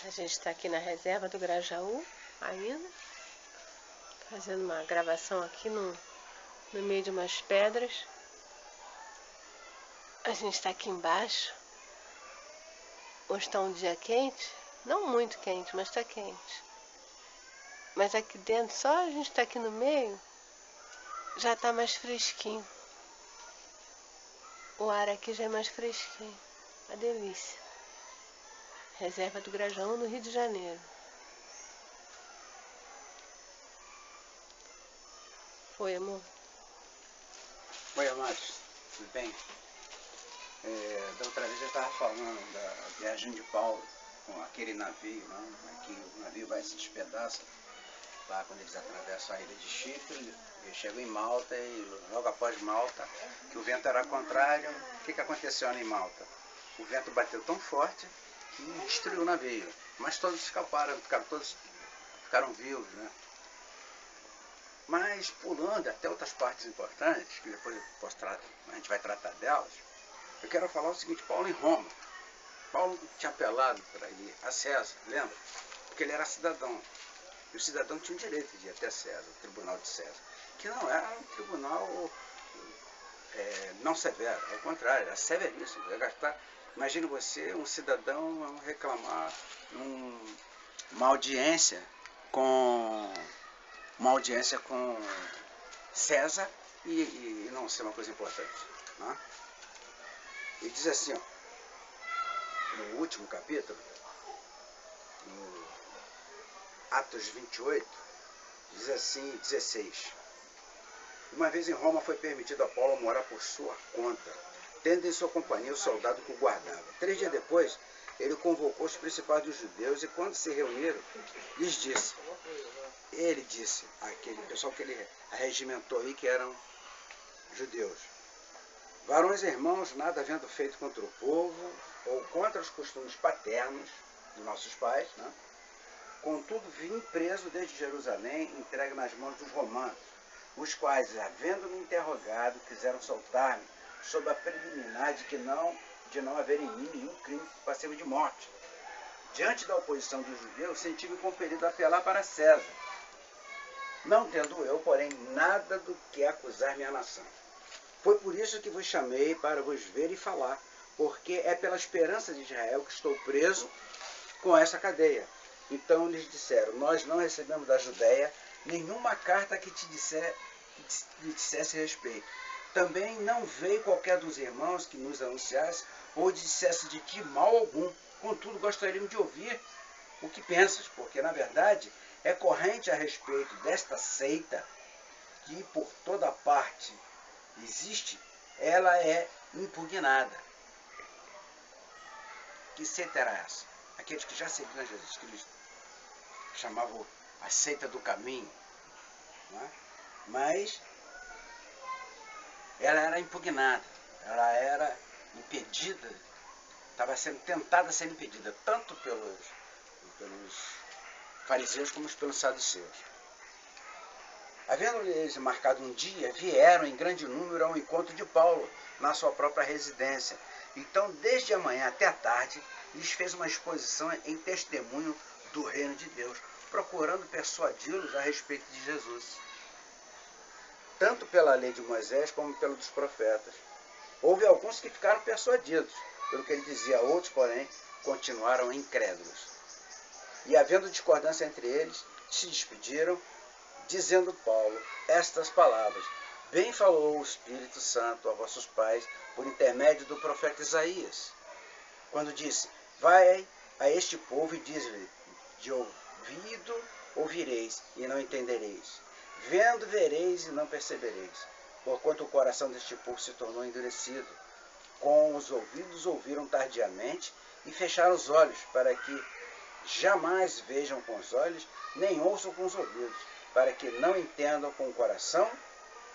A gente está aqui na reserva do Grajaú ainda, fazendo uma gravação aqui no meio de umas pedras. A gente está aqui embaixo. Hoje está um dia quente, não muito quente, mas está quente. Mas aqui dentro, só a gente está aqui no meio, já está mais fresquinho. O ar aqui já é mais fresquinho. Uma delícia. Reserva do Grajaú, no Rio de Janeiro. Oi, amor. Oi, amados. Tudo bem? Da outra vez eu estava falando da viagem de Paulo com aquele navio, né? Aqui o navio vai se despedaça lá quando eles atravessam a ilha de Chipre. Eles chegam em Malta e logo após Malta, que o vento era contrário. O que aconteceu ali em Malta? O vento bateu tão forte que destruiu o navio. Mas todos escaparam, ficaram vivos, né? Mas pulando até outras partes importantes, que depois a gente vai tratar delas, eu quero falar o seguinte: Paulo em Roma. Paulo tinha apelado para ir a César, lembra? Porque ele era cidadão. E o cidadão tinha o direito de ir até César, o tribunal de César. Que não era um tribunal não severo, ao contrário, era severíssimo. Imagine você, um cidadão, reclamar uma audiência com César e não ser uma coisa importante. Né? E diz assim, ó, no último capítulo, no Atos 28, diz assim, 16. Uma vez em Roma foi permitido a Paulo morar por sua conta, tendo em sua companhia o soldado que o guardava. 3 dias depois, ele convocou os principais dos judeus e quando se reuniram, lhes disse, ele disse àquele pessoal que ele arregimentou aí, que eram judeus: varões e irmãos, nada havendo feito contra o povo ou contra os costumes paternos de nossos pais, né? Contudo vim preso desde Jerusalém, entregue nas mãos dos romanos, os quais, havendo-me interrogado, quiseram soltar-me sob a preliminar de não haver em mim nenhum crime passivo de morte. Diante da oposição dos judeus, senti-me compelido a apelar para César, não tendo eu, porém, nada do que acusar minha nação. Foi por isso que vos chamei para vos ver e falar, porque é pela esperança de Israel que estou preso com essa cadeia. Então lhes disseram, nós não recebemos da Judéia nenhuma carta que lhe dissesse respeito. Também não veio qualquer dos irmãos que nos anunciasse ou dissesse de ti mal algum. Contudo, gostaríamos de ouvir o que pensas, porque, na verdade, é corrente a respeito desta seita que por toda parte existe, ela é impugnada. Que seita era essa? Aqueles que já seguiam Jesus Cristo chamavam a seita do caminho, não é? Mas ela era impugnada, ela era impedida, estava sendo tentada a ser impedida, tanto pelos fariseus como pelos saduceus. Havendo-lhes marcado um dia, vieram em grande número ao encontro de Paulo, na sua própria residência. Então, desde a manhã até a tarde, lhes fez uma exposição em testemunho do reino de Deus, procurando persuadi-los a respeito de Jesus, tanto pela lei de Moisés como pela dos profetas. Houve alguns que ficaram persuadidos pelo que ele dizia, outros, porém, continuaram incrédulos. E havendo discordância entre eles, se despediram, dizendo Paulo estas palavras: bem falou o Espírito Santo a vossos pais por intermédio do profeta Isaías, quando disse, vai a este povo e diz-lhe, de ouvido ouvireis e não entendereis, vendo vereis e não percebereis, porquanto o coração deste povo se tornou endurecido, com os ouvidos ouviram tardiamente e fecharam os olhos, para que jamais vejam com os olhos, nem ouçam com os ouvidos, para que não entendam com o coração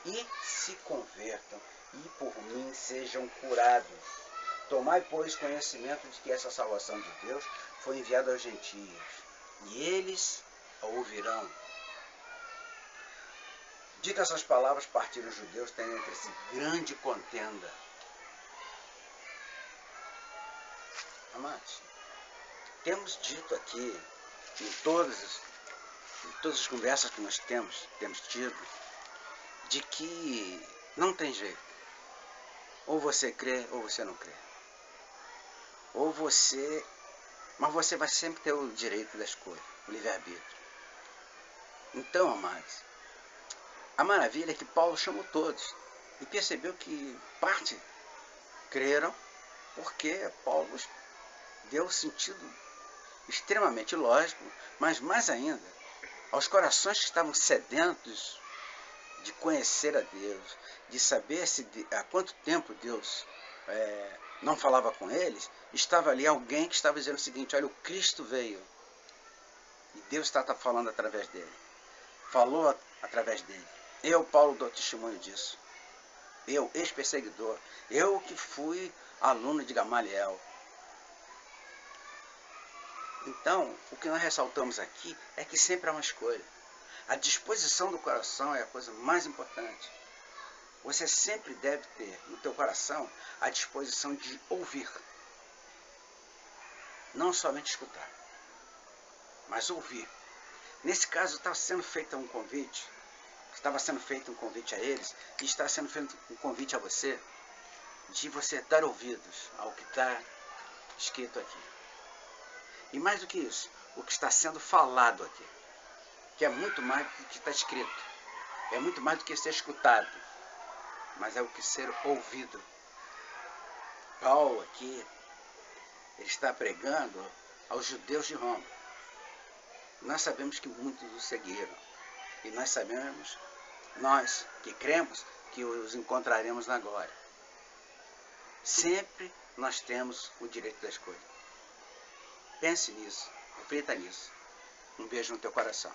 e se convertam, e por mim sejam curados. Tomai, pois, conhecimento de que essa salvação de Deus foi enviada aos gentios, e eles a ouvirão. Dito essas palavras, partiram os judeus, tendo entre si grande contenda. Amados, temos dito aqui, em todas as conversas que nós temos tido, de que não tem jeito. Ou você crê ou você não crê. Mas você vai sempre ter o direito da escolha, o livre-arbítrio. Então, amados, a maravilha é que Paulo chamou todos e percebeu que parte creram porque Paulo deu sentido extremamente lógico, mas mais ainda, aos corações que estavam sedentos de conhecer a Deus, de saber há quanto tempo Deus não falava com eles, estava ali alguém que estava dizendo o seguinte: olha, o Cristo veio e Deus está falando através dele, falou através dele. Eu, Paulo, dou testemunho disso. Eu, ex-perseguidor, eu que fui aluno de Gamaliel. Então, o que nós ressaltamos aqui é que sempre há uma escolha. A disposição do coração é a coisa mais importante. Você sempre deve ter no teu coração a disposição de ouvir. Não somente escutar, mas ouvir. Nesse caso, estava sendo feito um convite a eles, e está sendo feito um convite a você, de você dar ouvidos ao que está escrito aqui. E mais do que isso, o que está sendo falado aqui, que é muito mais do que está escrito, é muito mais do que ser escutado, mas é o que ser ouvido. Paulo aqui, ele está pregando aos judeus de Roma. Nós sabemos que muitos o seguiram, e nós que cremos, que os encontraremos na glória. Sempre nós temos o direito da escolha. Pense nisso, reflita nisso. Um beijo no teu coração.